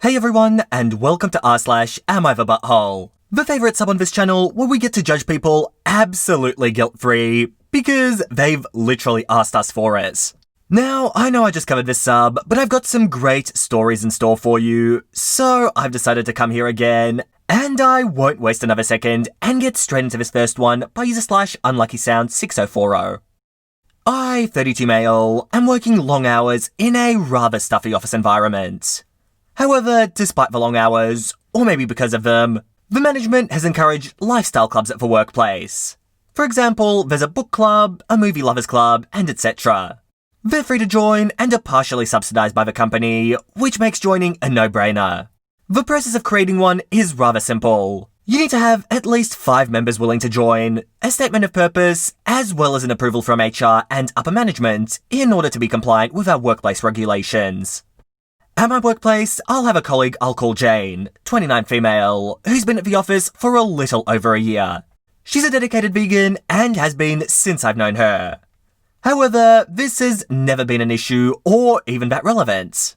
Hey everyone, and welcome to r/AmITheA, the favourite sub on this channel where we get to judge people absolutely guilt-free because they've literally asked us for it. Now, I know I just covered this sub, but I've got some great stories in store for you, so I've decided to come here again, and I won't waste another second and get straight into this first one by user/UnluckySound6040. I, 32 male, am working long hours in a rather stuffy office environment. However, despite the long hours, or maybe because of them, the management has encouraged lifestyle clubs at the workplace. For example, there's a book club, a movie lovers club, and etc. They're free to join and are partially subsidised by the company, which makes joining a no-brainer. The process of creating one is rather simple. You need to have at least 5 members willing to join, a statement of purpose, as well as an approval from HR and upper management in order to be compliant with our workplace regulations. At my workplace, I'll have a colleague I'll call Jane, 29 female, who's been at the office for a little over a year. She's a dedicated vegan and has been since I've known her. However, this has never been an issue or even that relevant.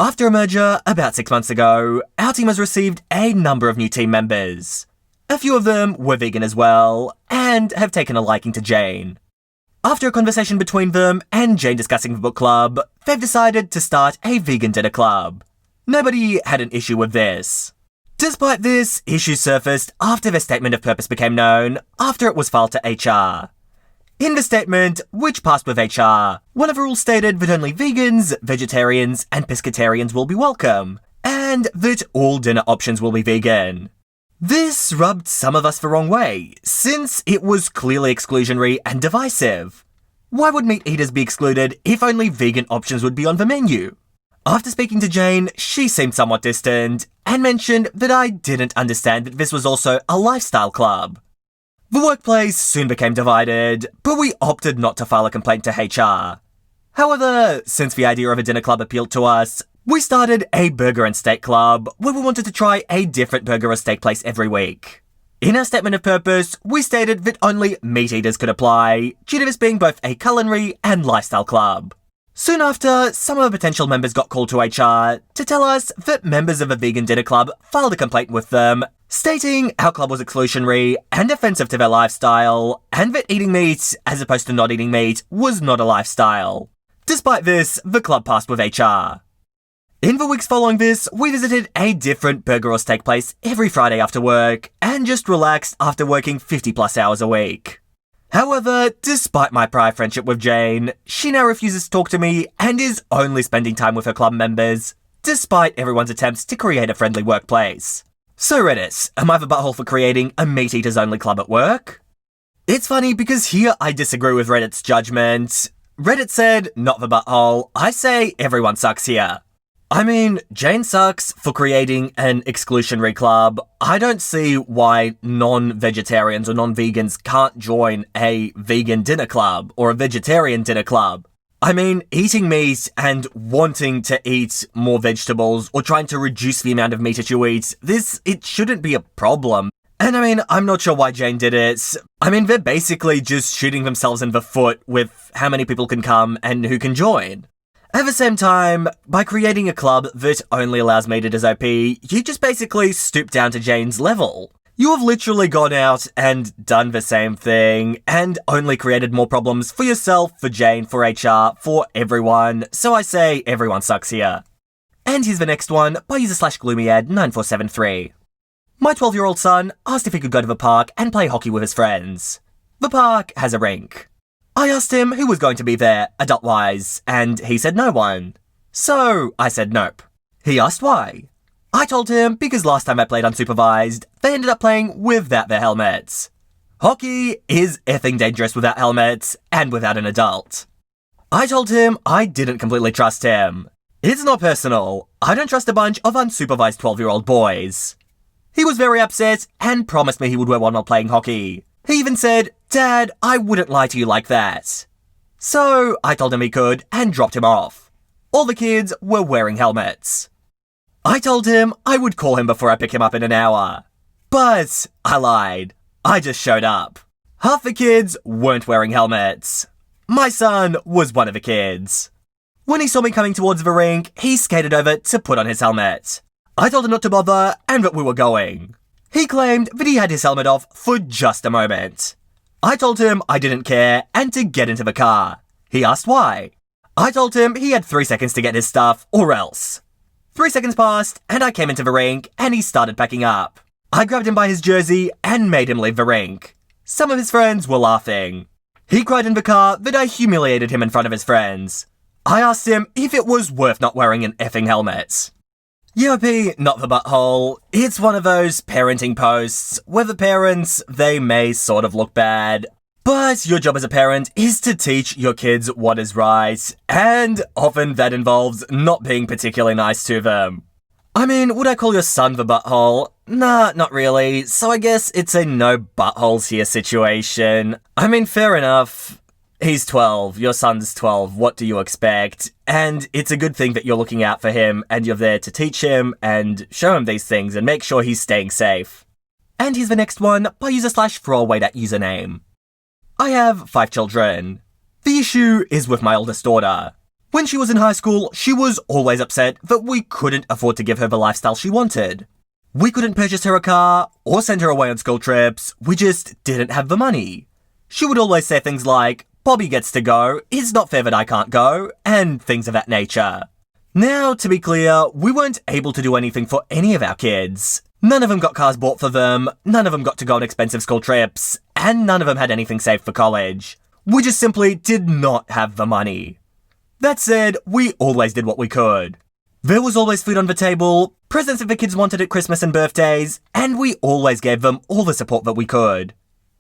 After a merger about 6 months ago, our team has received a number of new team members. A few of them were vegan as well, and have taken a liking to Jane. After a conversation between them and Jane discussing the book club, they've decided to start a vegan dinner club. Nobody had an issue with this. Despite this, issues surfaced after their statement of purpose became known, after it was filed to HR. In the statement, which passed with HR, one of the rules stated that only vegans, vegetarians, and pescatarians will be welcome, and that all dinner options will be vegan. This rubbed some of us the wrong way, since it was clearly exclusionary and divisive. Why would meat eaters be excluded if only vegan options would be on the menu? After speaking to Jane, she seemed somewhat distant, and mentioned that I didn't understand that this was also a lifestyle club. The workplace soon became divided, but we opted not to file a complaint to HR. However, since the idea of a dinner club appealed to us, we started a burger and steak club where we wanted to try a different burger or steak place every week. In our statement of purpose, we stated that only meat eaters could apply, due to this being both a culinary and lifestyle club. Soon after, some of the potential members got called to HR to tell us that members of a vegan dinner club filed a complaint with them, stating our club was exclusionary and offensive to their lifestyle, and that eating meat, as opposed to not eating meat, was not a lifestyle. Despite this, the club passed with HR. In the weeks following this, we visited a different burger or steak place every Friday after work, and just relaxed after working 50+ hours a week. However, despite my prior friendship with Jane, she now refuses to talk to me and is only spending time with her club members, despite everyone's attempts to create a friendly workplace. So Reddit, am I the butthole for creating a meat eaters only club at work? It's funny because here I disagree with Reddit's judgment. Reddit said, not the butthole, I say everyone sucks here. I mean, Jane sucks for creating an exclusionary club. I don't see why non-vegetarians or non-vegans can't join a vegan dinner club or a vegetarian dinner club. I mean, eating meat and wanting to eat more vegetables or trying to reduce the amount of meat that you eat, it shouldn't be a problem. And I mean, I'm not sure why Jane did it. I mean, they're basically just shooting themselves in the foot with how many people can come and who can join. At the same time, by creating a club that only allows meat eaters OP, you just basically stoop down to Jane's level. You have literally gone out and done the same thing, and only created more problems for yourself, for Jane, for HR, for everyone, so I say everyone sucks here. And here's the next one, by user/GloomyAd9473. My 12-year-old son asked if he could go to the park and play hockey with his friends. The park has a rink. I asked him who was going to be there, adult-wise, and he said no one. So I said nope. He asked why. I told him because last time I played unsupervised, they ended up playing without their helmets. Hockey is effing dangerous without helmets and without an adult. I told him I didn't completely trust him. It's not personal. I don't trust a bunch of unsupervised 12-year-old boys. He was very upset and promised me he would wear one while playing hockey. He even said, "Dad, I wouldn't lie to you like that." So I told him he could and dropped him off. All the kids were wearing helmets. I told him I would call him before I pick him up in an hour. But I lied. I just showed up. Half the kids weren't wearing helmets. My son was one of the kids. When he saw me coming towards the rink, he skated over to put on his helmet. I told him not to bother and that we were going. He claimed that he had his helmet off for just a moment. I told him I didn't care and to get into the car. He asked why. I told him he had 3 seconds to get his stuff or else. 3 seconds passed and I came into the rink and he started packing up. I grabbed him by his jersey and made him leave the rink. Some of his friends were laughing. He cried in the car that I humiliated him in front of his friends. I asked him if it was worth not wearing an effing helmet. UOP, not the butthole. It's one of those parenting posts where the parents, they may sort of look bad, but your job as a parent is to teach your kids what is right, and often that involves not being particularly nice to them. I mean, would I call your son the butthole? Nah, not really, so I guess it's a no buttholes here situation. I mean, fair enough. He's 12, your son's 12, what do you expect? And it's a good thing that you're looking out for him and you're there to teach him and show him these things and make sure he's staying safe. And here's the next one by user/throwaway that username. I have 5 children. The issue is with my oldest daughter. When she was in high school, she was always upset that we couldn't afford to give her the lifestyle she wanted. We couldn't purchase her a car or send her away on school trips, we just didn't have the money. She would always say things like, Bobby gets to go, it's not fair that I can't go, and things of that nature. Now, to be clear, we weren't able to do anything for any of our kids. None of them got cars bought for them, none of them got to go on expensive school trips, and none of them had anything saved for college. We just simply did not have the money. That said, we always did what we could. There was always food on the table, presents that the kids wanted at Christmas and birthdays, and we always gave them all the support that we could.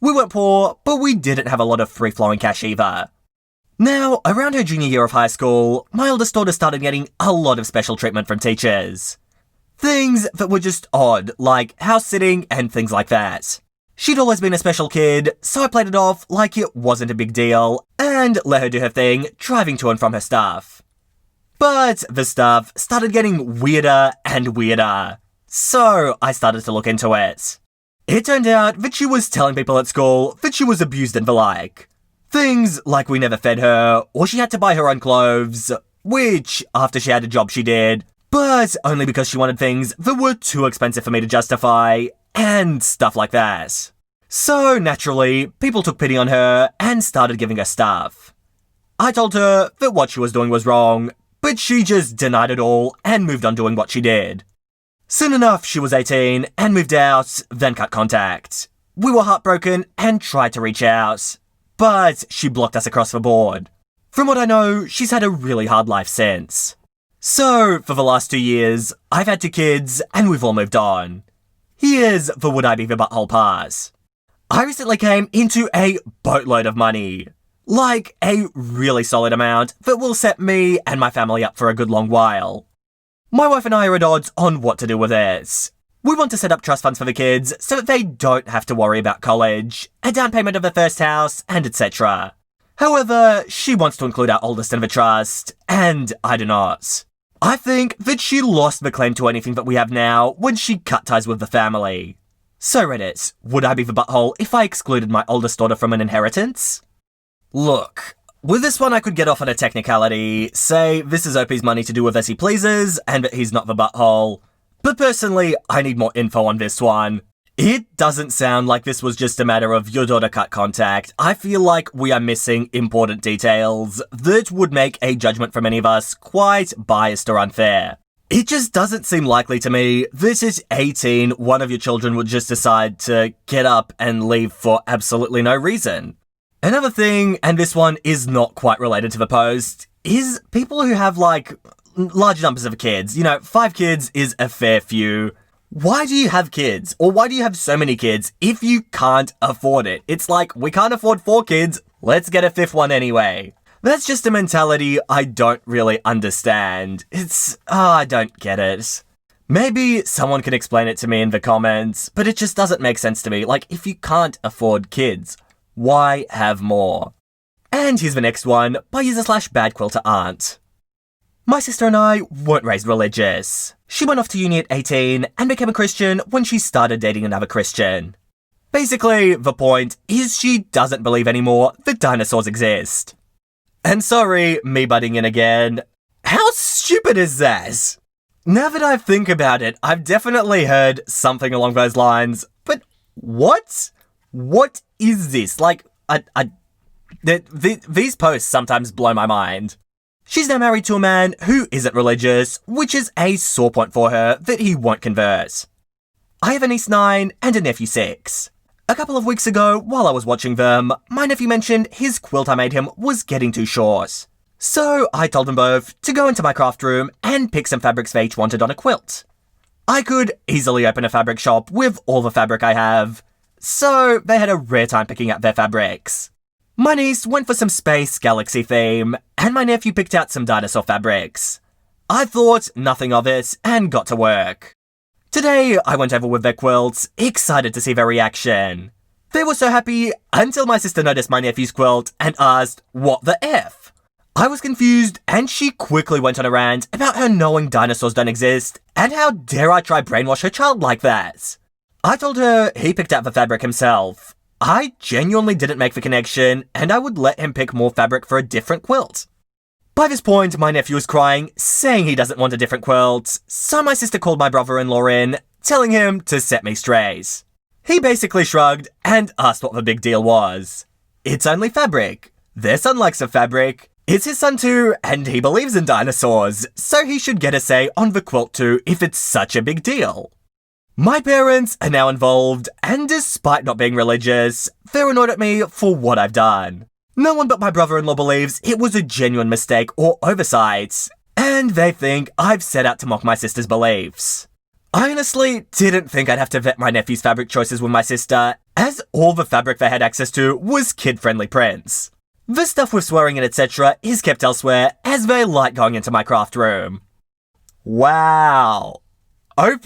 We weren't poor, but we didn't have a lot of free-flowing cash either. Now, around her junior year of high school, my oldest daughter started getting a lot of special treatment from teachers. Things that were just odd, like house sitting and things like that. She'd always been a special kid, so I played it off like it wasn't a big deal, and let her do her thing, driving to and from her stuff. But the stuff started getting weirder and weirder, so I started to look into it. It turned out that she was telling people at school that she was abused and the like. Things like we never fed her, or she had to buy her own clothes, which, after she had a job, she did, but only because she wanted things that were too expensive for me to justify, and stuff like that. So, naturally, people took pity on her and started giving her stuff. I told her that what she was doing was wrong, but she just denied it all and moved on doing what she did. Soon enough, she was 18 and moved out, then cut contact. We were heartbroken and tried to reach out, but she blocked us across the board. From what I know, she's had a really hard life since. So, for the last 2 years, I've had 2 kids and we've all moved on. Here's the Would I Be the Butthole pass. I recently came into a boatload of money. Like a really solid amount that will set me and my family up for a good long while. My wife and I are at odds on what to do with it. We want to set up trust funds for the kids so that they don't have to worry about college, a down payment of their first house, and etc. However, she wants to include our oldest in the trust, and I do not. I think that she lost the claim to anything that we have now when she cut ties with the family. So Reddit, would I be the butthole if I excluded my oldest daughter from an inheritance? Look, with this one I could get off on a technicality, say this is OP's money to do with as he pleases, and that he's not the butthole. But personally, I need more info on this one. It doesn't sound like this was just a matter of your daughter cut contact. I feel like we are missing important details that would make a judgment from any of us quite biased or unfair. It just doesn't seem likely to me that at 18, one of your children would just decide to get up and leave for absolutely no reason. Another thing, and this one is not quite related to the post, is people who have like large numbers of kids. 5 kids is a fair few. Why do you have kids? Or why do you have so many kids if you can't afford it? It's like, we can't afford 4 kids, let's get a 5th one anyway. That's just a mentality I don't really understand. I don't get it. Maybe someone can explain it to me in the comments, but it just doesn't make sense to me. Like, if you can't afford kids, why have more? And here's the next one by user/badquilteraunt. My sister and I weren't raised religious. She went off to uni at 18 and became a Christian when she started dating another Christian. Basically, the point is she doesn't believe anymore that dinosaurs exist. And sorry, me butting in again. How stupid is that? Now that I think about it, I've definitely heard something along those lines. But what? What is this? Like, these posts sometimes blow my mind. She's now married to a man who isn't religious, which is a sore point for her that he won't converse. I have a niece 9 and a nephew 6. A couple of weeks ago, while I was watching them, my nephew mentioned his quilt I made him was getting too short. So I told them both to go into my craft room and pick some fabrics they each wanted on a quilt. I could easily open a fabric shop with all the fabric I have, so they had a rare time picking out their fabrics. My niece went for some space galaxy theme, and my nephew picked out some dinosaur fabrics. I thought nothing of it and got to work. Today, I went over with their quilts, excited to see their reaction. They were so happy until my sister noticed my nephew's quilt and asked, "What the F?" I was confused, and she quickly went on a rant about her knowing dinosaurs don't exist, and how dare I try brainwash her child like that. I told her he picked out the fabric himself. I genuinely didn't make the connection, and I would let him pick more fabric for a different quilt. By this point, my nephew was crying, saying he doesn't want a different quilt, so my sister called my brother-in-law in, telling him to set me straight. He basically shrugged and asked what the big deal was. It's only fabric. Their son likes the fabric. It's his son too, and he believes in dinosaurs, so he should get a say on the quilt too if it's such a big deal. My parents are now involved, and despite not being religious, they're annoyed at me for what I've done. No one but my brother-in-law believes it was a genuine mistake or oversight, and they think I've set out to mock my sister's beliefs. I honestly didn't think I'd have to vet my nephew's fabric choices with my sister, as all the fabric they had access to was kid-friendly prints. The stuff with swearing and etc. is kept elsewhere, as they like going into my craft room. Wow. OP,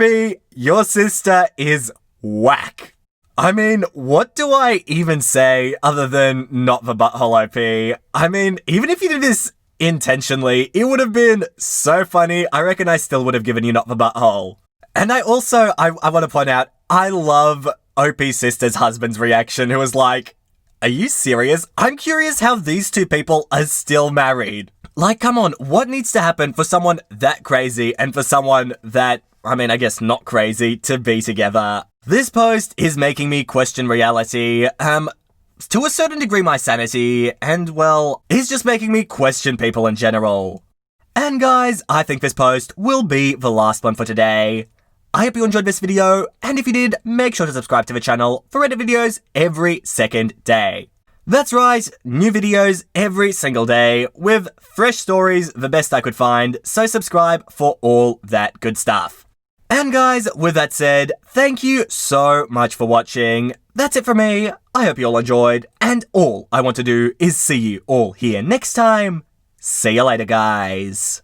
your sister is whack. I mean, what do I even say other than not the butthole OP? I mean, even if you did this intentionally, it would have been so funny. I reckon I still would have given you not the butthole. And I want to point out, I love OP's sister's husband's reaction, who was like, "Are you serious? I'm curious how these two people are still married." Like, come on, what needs to happen for someone that crazy and for someone that, I guess not crazy, to be together? This post is making me question reality, to a certain degree my sanity, and well, it's just making me question people in general. And guys, I think this post will be the last one for today. I hope you enjoyed this video, and if you did, make sure to subscribe to the channel for Reddit videos every second day. That's right, new videos every single day, with fresh stories, the best I could find, so subscribe for all that good stuff. And guys, with that said, thank you so much for watching. That's it from me. I hope you all enjoyed, and all I want to do is see you all here next time. See you later, guys.